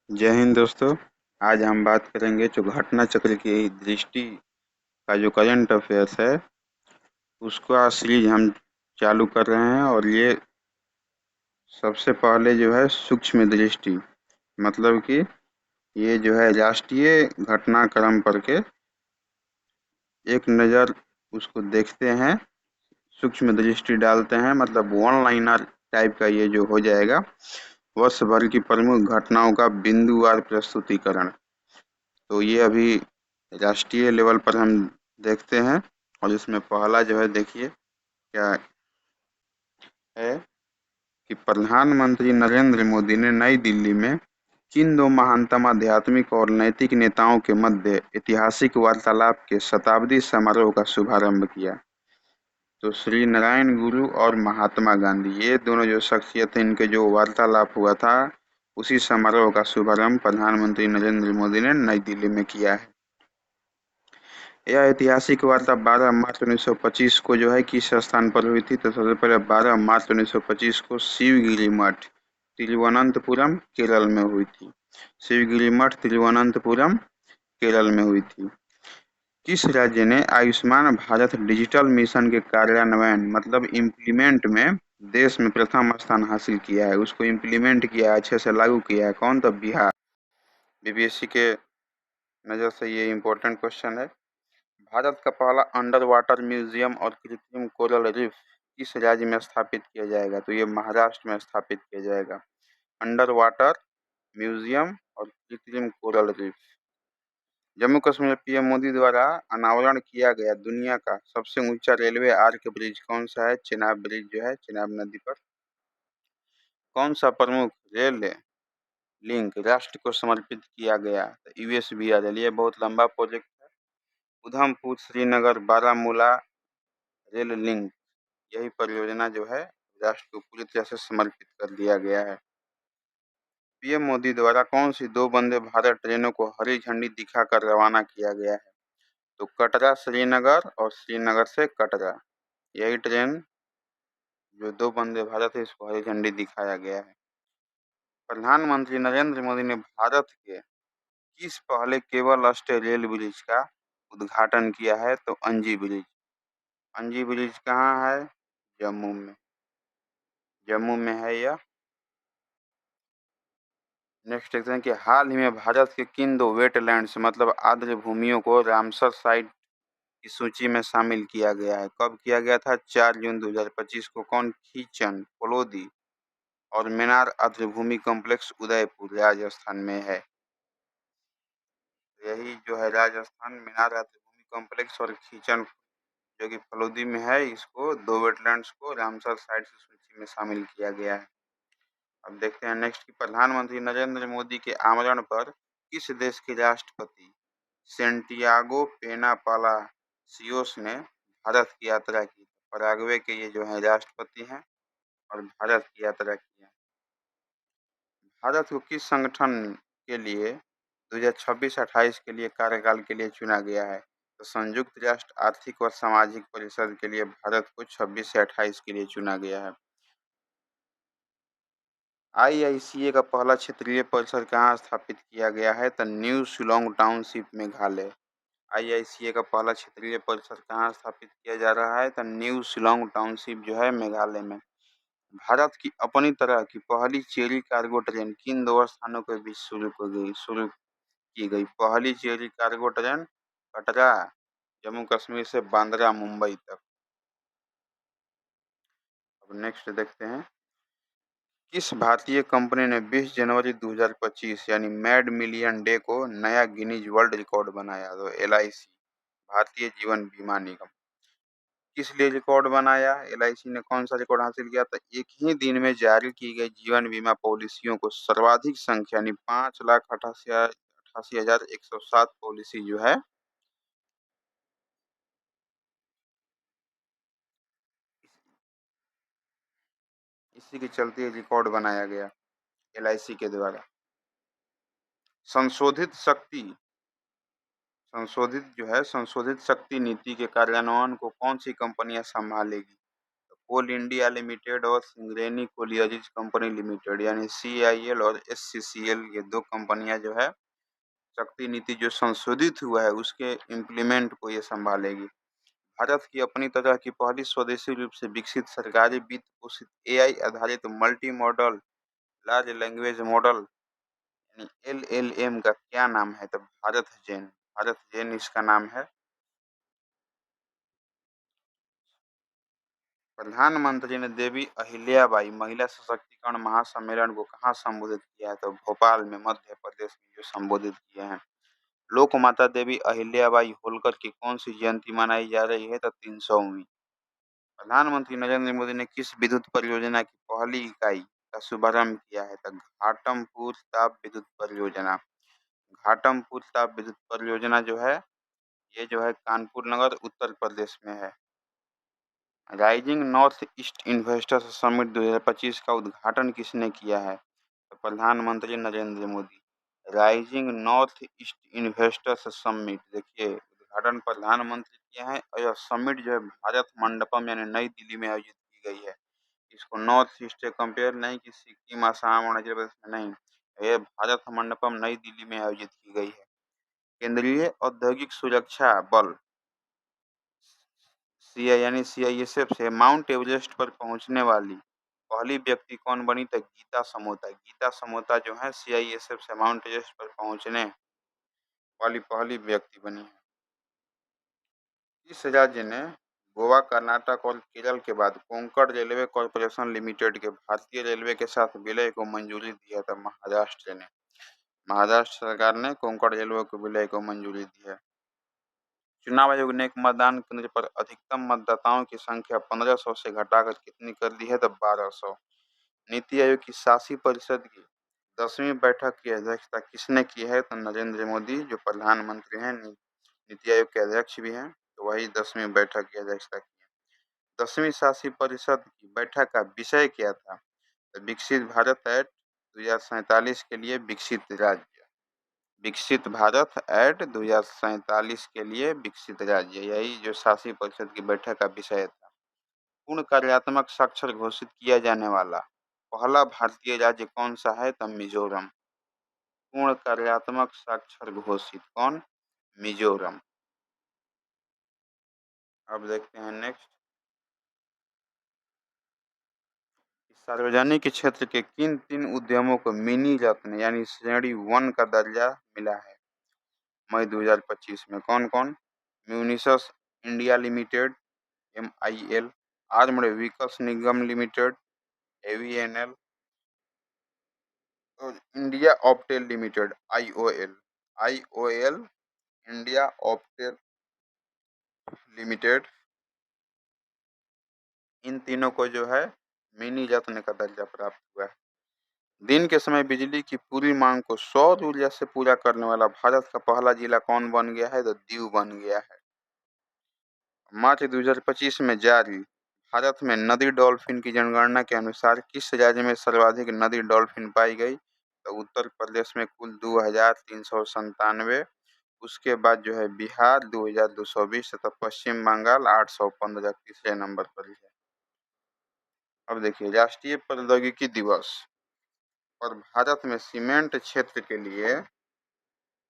जय हिंद दोस्तों। आज हम बात करेंगे जो घटना चक्र की दृष्टि का जो करंट अफेयर्स है उसका सीरीज हम चालू कर रहे हैं। और ये सबसे पहले जो है सूक्ष्म दृष्टि, मतलब कि ये जो है राष्ट्रीय घटनाक्रम पर के एक नज़र उसको देखते हैं, सूक्ष्म दृष्टि डालते हैं, मतलब वन लाइनर टाइप का ये जो हो जाएगा वर्ष भर की प्रमुख घटनाओं का बिंदुवार प्रस्तुतिकरण। तो ये अभी राष्ट्रीय लेवल पर हम देखते हैं। और इसमें पहला जो है देखिए क्या है कि प्रधानमंत्री नरेंद्र मोदी ने नई दिल्ली में किन दो महानतम आध्यात्मिक और नैतिक नेताओं के मध्य ऐतिहासिक वार्तालाप के शताब्दी समारोह का शुभारंभ किया। तो श्री नारायण गुरु और महात्मा गांधी, ये दोनों जो शख्सियत हैं, इनके जो वार्तालाप हुआ था उसी समारोह का शुभारंभ प्रधानमंत्री नरेंद्र मोदी ने नई दिल्ली में किया है। यह ऐतिहासिक वार्ता 12 मार्च 1925 को जो है किस स्थान पर हुई थी? तो सबसे पहले 12 मार्च 1925 को शिवगिरी मठ तिरुवनंतपुरम केरल में हुई थी। शिवगिरी मठ तिरुवनंतपुरम केरल में हुई थी। किस राज्य ने आयुष्मान भारत डिजिटल मिशन के कार्यान्वयन, मतलब इम्प्लीमेंट में देश में प्रथम स्थान हासिल किया है? उसको इम्प्लीमेंट किया है, अच्छे से लागू किया है। कौन? तो बिहार। बीपीएससी के नज़र से ये इम्पोर्टेंट क्वेश्चन है। भारत का पहला अंडर वाटर म्यूजियम और कृत्रिम कोरल रीफ किस राज्य में स्थापित किया जाएगा? तो ये महाराष्ट्र में स्थापित किया जाएगा। अंडर वाटर म्यूजियम और कृत्रिम कोरल रीफ। जम्मू कश्मीर में पीएम मोदी द्वारा अनावरण किया गया दुनिया का सबसे ऊंचा रेलवे आर्क ब्रिज कौन सा है? चेनाब ब्रिज जो है चेनाब नदी पर। कौन सा प्रमुख रेल लिंक राष्ट्र को समर्पित किया गया? तो यूएसबीआरएल। ये बहुत लंबा प्रोजेक्ट है। उधमपुर श्रीनगर बारामूला रेल लिंक, यही परियोजना जो है राष्ट्र को पूरी तरह से समर्पित कर दिया गया है। पीएम मोदी द्वारा कौन सी दो वंदे भारत ट्रेनों को हरी झंडी दिखाकर रवाना किया गया है? तो कटरा श्रीनगर और श्रीनगर से कटरा, यही ट्रेन जो दो वंदे भारत है इसको हरी झंडी दिखाया गया है। प्रधानमंत्री नरेंद्र मोदी ने भारत के किस पहले केबल स्टे रेल ब्रिज का उद्घाटन किया है? तो अंजी ब्रिज। अंजी ब्रिज कहाँ है? जम्मू में। जम्मू में है यह। नेक्स्ट देखते हैं कि हाल ही में भारत के किन दो वेटलैंड्स, मतलब आर्द्र भूमियों को रामसर साइट की सूची में शामिल किया गया है? कब किया गया था? 4 जून 2025 को। कौन? खीचन, फलोदी और मेनार आर्द्र भूमि कॉम्प्लेक्स उदयपुर राजस्थान में है। यही जो है राजस्थान मेनार आर्द्र भूमि कॉम्प्लेक्स और खीचन जो कि फलोदी में है, इसको दो वेटलैंड्स को रामसर साइट की सूची में शामिल किया गया है। अब देखते हैं नेक्स्ट कि प्रधानमंत्री नरेंद्र मोदी के आमरण पर किस देश के राष्ट्रपति सेंटियागो पेना पालासियोस ने भारत की यात्रा की? पराग्वे के ये जो है राष्ट्रपति हैं और भारत की यात्रा की है। भारत को किस संगठन के लिए 2026-28 के लिए कार्यकाल के लिए चुना गया है? तो संयुक्त राष्ट्र आर्थिक व सामाजिक परिषद के लिए भारत को 26 से 28 के लिए चुना गया है। आईआईसीए का पहला क्षेत्रीय परिसर कहाँ स्थापित किया गया है? तो new Shillong township Meghalaya. IICA का पहला क्षेत्रीय परिसर कहाँ स्थापित किया जा रहा है? तो न्यू शिलोंग टाउनशिप जो है मेघालय में। भारत की अपनी तरह की पहली चेरी कार्गो ट्रेन किन दो स्थानों के बीच शुरू की गई? पहली cherry cargo train Katra Jammu Kashmir से बांद्रा मुंबई तक। अब नेक्स्ट देखते हैं, किस भारतीय कंपनी ने 20 जनवरी 2025 यानी मैड मिलियन डे को नया गिनीज वर्ल्ड रिकॉर्ड बनाया? तो एलआईसी, भारतीय जीवन बीमा निगम। किस लिए रिकॉर्ड बनाया? एलआईसी ने कौन सा रिकॉर्ड हासिल किया? तो एक ही दिन में जारी की गई जीवन बीमा पॉलिसियों को सर्वाधिक संख्या यानी 5,88,107 पॉलिसी जो है इसी के चलते रिकॉर्ड बनाया गया एलआईसी के द्वारा। संशोधित शक्ति संशोधित शक्ति नीति के कार्यान्वयन को कौन सी कंपनियां संभालेगी? कोल इंडिया लिमिटेड और सिंगरेनी कोलियरीज कंपनी लिमिटेड यानी CIL और SCCL, ये दो कंपनियां जो है शक्ति नीति जो संशोधित हुआ है उसके इम्प्लीमेंट को ये संभालेगी। भारत की अपनी तरह की पहली स्वदेशी रूप से विकसित सरकारी वित्त पोषित AI आधारित multi modal large language model यानी LLM का क्या नाम है? तो भारत जेन इसका नाम है। प्रधानमंत्री ने देवी अहिल्याबाई महिला सशक्तिकरण महासम्मेलन को कहाँ संबोधित किया है? तो भोपाल में, मध्य प्रदेश में जो संबोधित किए हैं। लोक माता देवी अहिल्याबाई होलकर की कौन सी जयंती मनाई जा रही है? तो 300वीं। प्रधानमंत्री नरेंद्र मोदी ने किस विद्युत परियोजना की पहली इकाई का शुभारंभ किया है? तो घाटमपुर ताप विद्युत परियोजना। घाटमपुर ताप विद्युत परियोजना जो है ये जो है कानपुर नगर उत्तर प्रदेश में है। Rising north east investors summit 2025 का उद्घाटन किसने किया है? तो प्रधानमंत्री Narendra Modi. Rising north east investors summit, देखिए उद्घाटन प्रधानमंत्री किए हैं और यह समिट जो है भारत मंडपम यानी नई दिल्ली में आयोजित की गई है। इसको नॉर्थ ईस्ट से कंपेयर नहीं कि सिक्किम, आसाम, अरुणाचल प्रदेश में नहीं, यह भारत मंडपम नई दिल्ली में आयोजित की गई है। केंद्रीय औद्योगिक सुरक्षा बल यानी CISF से माउंट एवरेस्ट पर पहुंचने वाली पहली व्यक्ति कौन बनी? तो गीता समोता। गीता समोता जो है CISF से माउंट एवरेस्ट पर पहुंचने वाली पहली व्यक्ति बनी है। इस राज्य ने गोवा, कर्नाटक और केरल के बाद कोंकण रेलवे कॉरपोरेशन लिमिटेड के भारतीय रेलवे के साथ विलय को मंजूरी दी है? तो महाराष्ट्र ने। महाराष्ट्र सरकार ने कोंकण रेलवे को विलय को मंजूरी दी है। चुनाव आयोग ने एक मतदान केंद्र पर अधिकतम मतदाताओं की संख्या 1500 से घटाकर कितनी कर दी है? तो 1200। नीति आयोग की शासी परिषद की 10वीं बैठक की अध्यक्षता किसने की है? तो नरेंद्र मोदी जो प्रधानमंत्री हैं, नीति आयोग के अध्यक्ष भी हैं, तो वही 10वीं बैठक की अध्यक्षता की है। 10वीं शासी परिषद की बैठक का विषय क्या था? तो विकसित भारत एट 2047 के लिए विकसित राज्य। विकसित भारत एट 2047 के लिए विकसित राज्य, यही जो शासी परिषद की बैठक का विषय था। पूर्ण कार्यात्मक साक्षर घोषित किया जाने वाला पहला भारतीय राज्य कौन सा है? तो मिजोरम। पूर्ण कार्यात्मक साक्षर घोषित कौन? मिजोरम। अब देखते हैं नेक्स्ट। सार्वजनिक क्षेत्र के किन 3 उद्यमों को मिनी रत्न यानी श्रेणी 1 का दर्जा मिला है मई 2025 में? कौन कौन? Munitions India limited MIL, armed vehicles Nigam limited AVNL और India Optel limited IOL। India Optel limited, इन तीनों को जो है मिनी रत्न का दर्जा प्राप्त हुआ है। दिन के समय बिजली की पूरी मांग को सौर ऊर्जा से पूरा करने वाला भारत का पहला जिला कौन बन गया है? तो दीव बन गया है। मार्च 2025 में जारी भारत में नदी डॉल्फिन की जनगणना के अनुसार किस राज्य में सर्वाधिक नदी डॉल्फिन पाई गई? तो उत्तर प्रदेश में कुल 2397। उसके बाद जो है बिहार 2220 तथा पश्चिम बंगाल 815 तीसरे नंबर पर है। अब देखिए राष्ट्रीय प्रौद्योगिकी दिवस और भारत में सीमेंट क्षेत्र के लिए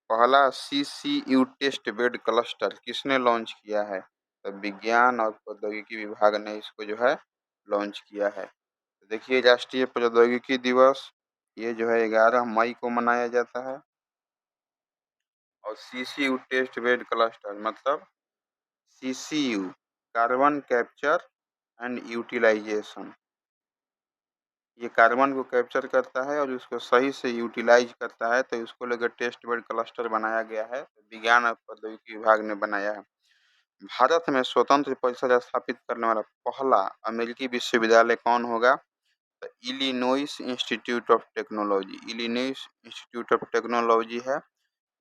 पहला CCU टेस्ट बेड क्लस्टर किसने लॉन्च किया है? तो विज्ञान और प्रौद्योगिकी विभाग ने इसको जो है लॉन्च किया है। तो देखिए राष्ट्रीय प्रौद्योगिकी दिवस ये जो है 11 मई को मनाया जाता है और CCU टेस्ट बेड क्लस्टर मतलब CCU carbon capture and utilisation, ये कार्बन को कैप्चर करता है और उसको सही से यूटिलाइज करता है, तो इसको लेकर टेस्ट बेड क्लस्टर बनाया गया है। विज्ञान और प्रौद्योगिकी विभाग ने बनाया है। भारत में स्वतंत्र परिसर स्थापित करने वाला पहला अमेरिकी विश्वविद्यालय कौन होगा? तो Illinois institute of technology. Illinois institute of technology है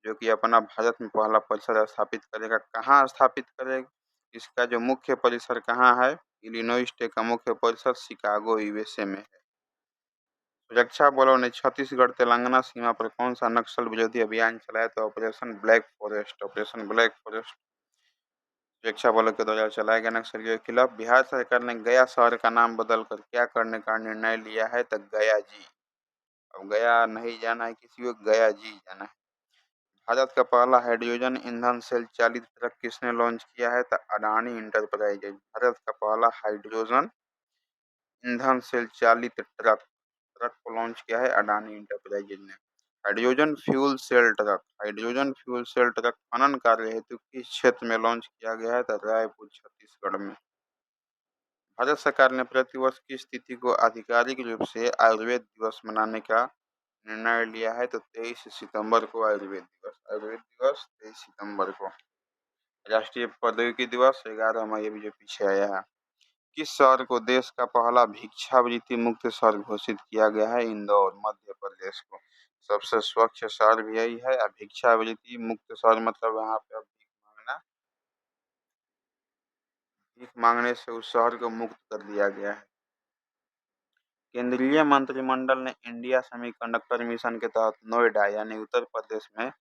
जो कि अपना भारत में पहला परिसर स्थापित करेगा। कहाँ स्थापित करेगा? इसका जो मुख्य परिसर कहाँ है? इलिनोइस टेक का मुख्य परिसर शिकागो USA में है। सुरक्षा बलों ने छत्तीसगढ़ तेलंगाना सीमा पर कौन सा नक्सल विरोधी अभियान चलाया? तो operation black forest. Operation black forest सुरक्षा बलों के द्वारा चलाए गए नक्सलियों के खिलाफ बिहार सरकार ने गया शहर का नाम बदलकर क्या करने का निर्णय लिया है? तो गया जी। अब गया नहीं जाना है किसी को, गया जी जाना है। भारत का पहला हाइड्रोजन ईंधन सेल चालित ट्रक किसने लॉन्च किया है? तो अडानी इंटरप्राइजेज। भारत का पहला हाइड्रोजन ईंधन सेल चालित ट्रक ट्रक को लॉन्च किया है अडानी इंटरप्राइजेज ने। हाइड्रोजन फ्यूल सेल ट्रक खनन कार्य हेतु किस क्षेत्र में लॉन्च किया गया है? तो रायपुर छत्तीसगढ़ में। भारत सरकार ने प्रतिवर्ष किस तिथि को आधिकारिक रूप से आयुर्वेद दिवस मनाने का निर्णय लिया है? तो 23 सितंबर को आयुर्वेद दिवस। आयुर्वेद दिवस 23 सितंबर को। राष्ट्रीय प्रौद्योगिकी दिवस 11 मई, अभी जो पीछे आया है। किस शहर को देश का पहला भिक्षावृत्ति मुक्त शहर घोषित किया गया है? इंदौर, मध्य प्रदेश को। सबसे स्वच्छ शहर भी यही है। और भिक्षावृत्ति मुक्त शहर मतलब यहाँ पे अब भीख मांगने से उस शहर को मुक्त कर दिया गया है। केंद्रीय मंत्रिमंडल ने इंडिया सेमीकंडक्टर मिशन के तहत नोएडा यानी उत्तर प्रदेश में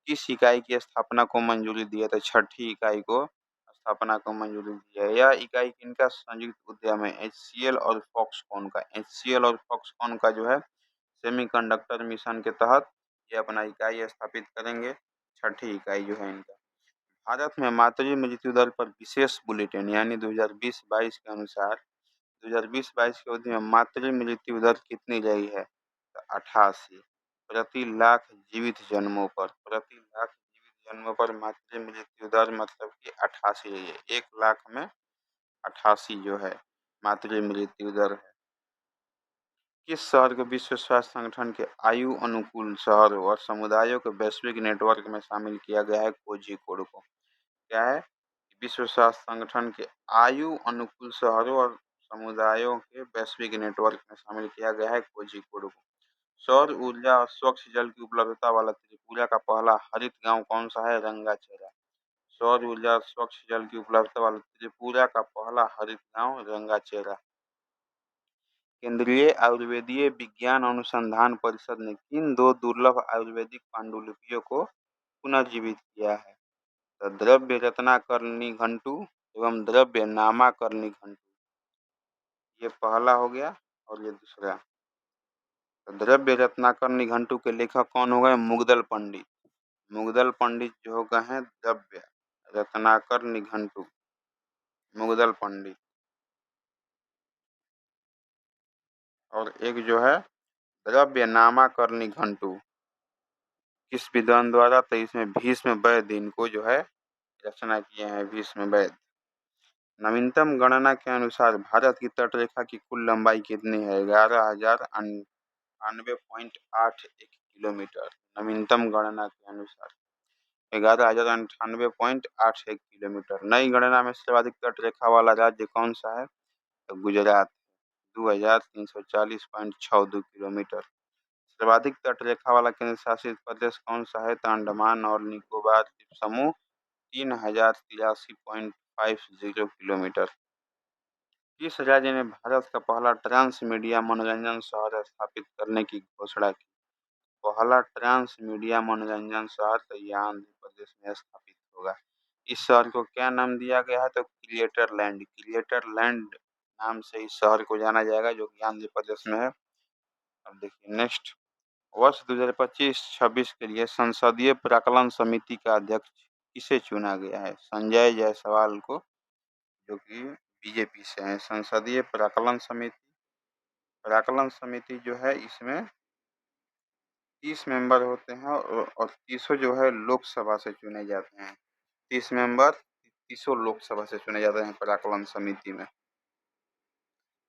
किस इकाई की स्थापना को मंजूरी दी है? तो छठी इकाई को स्थापना को मंजूरी दी है। यह इकाई किनका संयुक्त उद्यम है? एचसीएल और फॉक्सकॉन का। एचसीएल और फॉक्सकॉन का जो है सेमीकंडक्टर मिशन के तहत ये अपना इकाई स्थापित करेंगे। छठी इकाई जो है इनका। भारत में मातृ मृत्यु दर पर विशेष बुलेटिन यानी 2020-22 के अनुसार 2020-22 की अवधि में मातृ मृत्यु दर कितनी रही है? तो 88 प्रति लाख जीवित जन्मों पर। प्रति लाख जीवित जन्मों पर मातृ मृत्यु दर मतलब कि 88 रही है। 1 लाख में 88 जो है मातृ मृत्यु दर है। किस शहर को विश्व स्वास्थ्य संगठन के आयु अनुकूल शहरों और समुदायों के वैश्विक नेटवर्क में शामिल किया गया है? कोझिकोड को। क्या है? विश्व स्वास्थ्य संगठन के आयु अनुकूल शहरों और समुदायों के वैश्विक नेटवर्क में शामिल किया गया है कोझिकोड को। सौर ऊर्जा और स्वच्छ जल की उपलब्धता वाला त्रिपुरा का पहला हरित गांव कौन सा है? रंगाचेरा। सौर ऊर्जा और स्वच्छ जल की उपलब्धता वाला त्रिपुरा का पहला हरित गांव रंगाचेरा। केंद्रीय आयुर्वेदीय विज्ञान अनुसंधान परिषद ने किन दो दुर्लभ आयुर्वेदिक पांडुलिपियों को पुनर्जीवित किया है? तो द्रव्य रत्नाकर्णी घंटू एवं द्रव्य नामाकर्णी घंटू। ये पहला हो गया और ये दूसरा। तो द्रव्य रत्नाकर्णी घंटू के लेखक कौन हो गए? मुग्दल पंडित। मुग्दल पंडित जो हो गए हैं द्रव्य रत्नाकर्णी घंटू, मुग्दल पंडित। और एक जो है द्रव्य नामाकर्णी घंटू किस विद्वान द्वारा? तो इसमें भीष्म वैद्य इनको जो है रचना किए हैं, भीष्म वैद्य। नवीनतम गणना के अनुसार भारत की तटरेखा की कुल लंबाई कितनी है? 11,098.81 किलोमीटर। नवीनतम गणना के अनुसार 11,098.81 किलोमीटर। नई गणना में सर्वाधिक तटरेखा वाला राज्य कौन सा है? तो गुजरात, 2,340.62 किलोमीटर। सर्वाधिक तटरेखा वाला केंद्र शासित प्रदेश कौन सा है? तो अंडमान और निकोबार द्वीप समूह, 3,083.50 किलोमीटर। किस राज्य ने भारत का पहला ट्रांस मीडिया मनोरंजन शहर स्थापित करने की घोषणा की? पहला ट्रांस मीडिया मनोरंजन शहर तो ये आंध्र प्रदेश में स्थापित होगा। इस शहर को क्या नाम दिया गया है? तो क्रिएटर लैंड। क्रिएटर लैंड नाम से इस शहर को जाना जाएगा जो कि आंध्र प्रदेश में है। अब देखिए नेक्स्ट, वर्ष 2025-26 के लिए संसदीय प्राक्कलन समिति का अध्यक्ष किसे चुना गया है? संजय जायसवाल को, जो कि बीजेपी से हैं। संसदीय प्राक्कलन समिति जो है इसमें 30 मेंबर होते हैं और 30 जो है लोकसभा से चुने जाते हैं। 30 मेंबर 30 लोकसभा से चुने जाते हैं प्राक्कलन समिति में।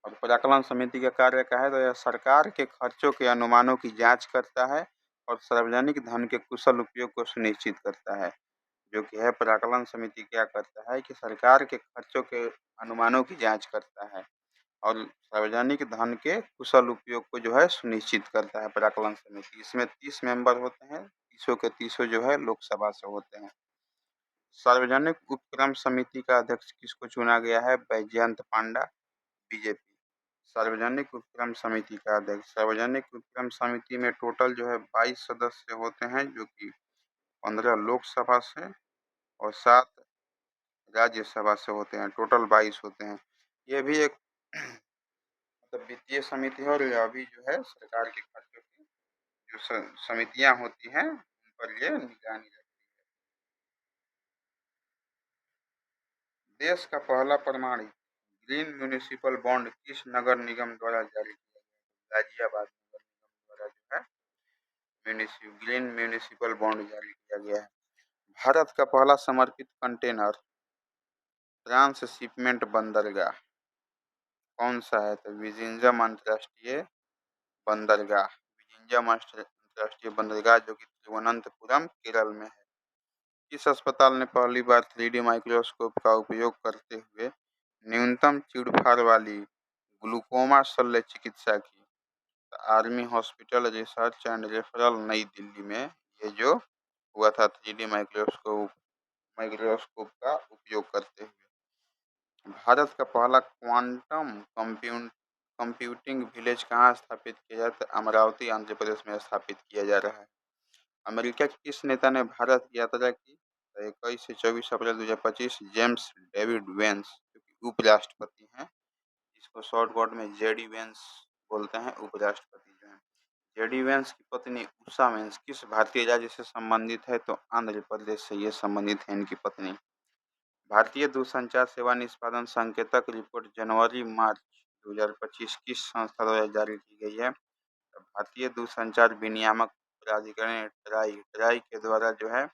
और प्राक्कलन समिति का कार्य क्या है? तो यह सरकार के खर्चों के अनुमानों की जांच करता है और सार्वजनिक धन के कुशल उपयोग को सुनिश्चित करता है। जो कि है प्राक्कलन समिति क्या करता है कि सरकार के खर्चों के अनुमानों की जांच करता है और सार्वजनिक धन के कुशल उपयोग को जो है सुनिश्चित करता है प्राक्कलन समिति। इसमें 30 मेंबर होते हैं, 30 के 30 जो है लोकसभा से होते हैं। सार्वजनिक उपक्रम समिति का अध्यक्ष किसको चुना गया है? बैजयंत पांडा, बीजेपी। सार्वजनिक उपक्रम समिति का अध्यक्ष, सार्वजनिक उपक्रम समिति में टोटल जो है 22 सदस्य होते हैं जो कि 15 लोकसभा से और 7 राज्यसभा से होते हैं, टोटल 22 होते हैं। ये भी एक मतलब वित्तीय समिति है, और यह भी जो है सरकार के खर्चों की जो समितियां होती हैं उन पर ये निगरानी रखती है। देश का पहला प्रमाणित ग्रीन म्यूनिसिपल बॉन्ड किस नगर निगम द्वारा जारी किया गया? गाजियाबाद नगर निगम द्वारा जो है ग्रीन म्यूनिसिपल बॉन्ड जारी किया गया है। भारत का पहला समर्पित कंटेनर ट्रांसशिपमेंट बंदरगाह कौन सा है? तो विजिंजम अंतर्राष्ट्रीय बंदरगाह, विजिंजम अंतर्राष्ट्रीय बंदरगाह जो कि तिरुवनंतपुरम केरल में है। इस अस्पताल ने पहली बार 3D माइक्रोस्कोप का उपयोग करते हुए न्यूनतम चीड़फाड़ वाली ग्लूकोमा शल्य चिकित्सा की। Army hospital research and referral नई दिल्ली में ये जो हुआ था 3D माइक्रोस्कोप का उपयोग करते हुए। भारत का पहला क्वांटम कंप्यूटिंग विलेज कहाँ स्थापित किया जाता है? अमरावती आंध्र प्रदेश में स्थापित किया जा रहा है। अमेरिका के किस नेता ने भारत की यात्रा की? 21 से 24 अप्रैल 2025 जेम्स डेविड वेंस जो कि उपराष्ट्रपति हैं, इसको शॉर्टकट में जेडी वेंस बोलते हैं, उपराष्ट्रपति जो हैं। जेडी वेंस की पत्नी उषा वेंस किस भारतीय राज्य से संबंधित है? तो आंध्र प्रदेश से ये संबंधित है इनकी पत्नी। भारतीय दूरसंचार सेवा निष्पादन संकेतक रिपोर्ट जनवरी मार्च 2025 किस संस्था द्वारा जारी की गई है? भारतीय दूरसंचार विनियामक प्राधिकरण ट्राई के द्वारा जो है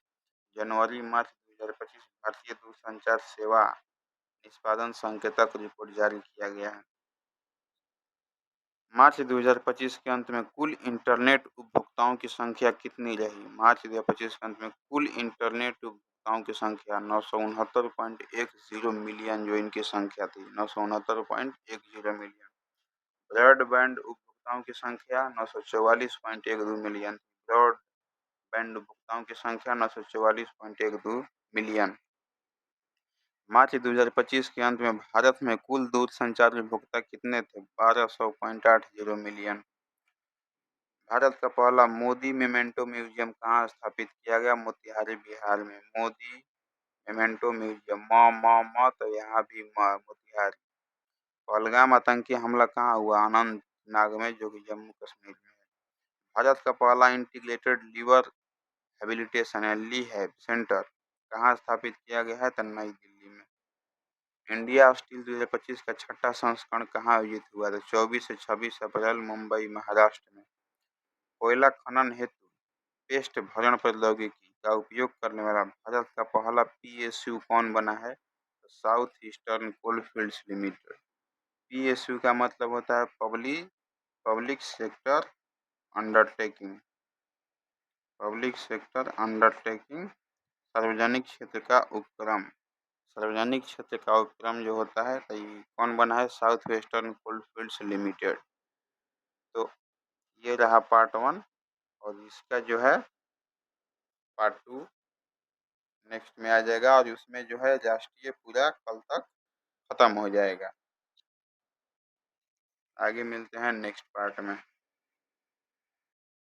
जनवरी मार्च 2025 भारतीय दूरसंचार सेवा निष्पादन संकेतक रिपोर्ट जारी किया गया है। मार्च 2025 के अंत में कुल इंटरनेट उपभोक्ताओं की संख्या कितनी रही? मार्च 2025 के अंत में कुल इंटरनेट उपभोक्ताओं की संख्या 969.10 मिलियन जो इनकी संख्या थी, 969.10 मिलियन। ब्रॉडबैंड उपभोक्ताओं की संख्या 944.12 मिलियन। ब्रॉडबैंड उपभोक्ताओं की संख्या 944.12 मिलियन। मार्च 2025 के अंत में भारत में कुल दूरसंचार उपभोक्ता कितने थे? 1200.80 मिलियन। भारत का पहला मोदी मेमेंटो म्यूजियम कहाँ स्थापित किया गया? मोतिहारी बिहार में। मोदी मेमेंटो म्यूजियम, म तो यहाँ भी मोतिहारी। पहलगाम आतंकी हमला कहाँ हुआ? अनंतनाग में जो कि जम्मू कश्मीर में है। भारत का पहला इंटीग्रेटेड लीवर हैबिलिटेशन है लीहैब सेंटर कहाँ स्थापित किया गया है? तो नई दिल्ली में। इंडिया स्टील 2025 का छठा संस्करण कहाँ आयोजित हुआ था? 24 से 26 अप्रैल मुंबई महाराष्ट्र में। कोयला खनन हेतु पेस्ट भरण प्रौद्योगिकी का उपयोग करने वाला भारत का पहला पीएसयू कौन बना है? South eastern coalfields limited. PSU का मतलब होता है public sector undertaking. Public sector undertaking सार्वजनिक क्षेत्र का उपक्रम। सार्वजनिक क्षेत्र का उपक्रम जो होता है तो ये कौन बना है? South western coalfields limited. तो ये रहा पार्ट 1, और इसका जो है पार्ट 2 नेक्स्ट में आ जाएगा, और उसमें जो है राष्ट्रीय पूरा कल तक खत्म हो जाएगा। आगे मिलते हैं नेक्स्ट पार्ट में।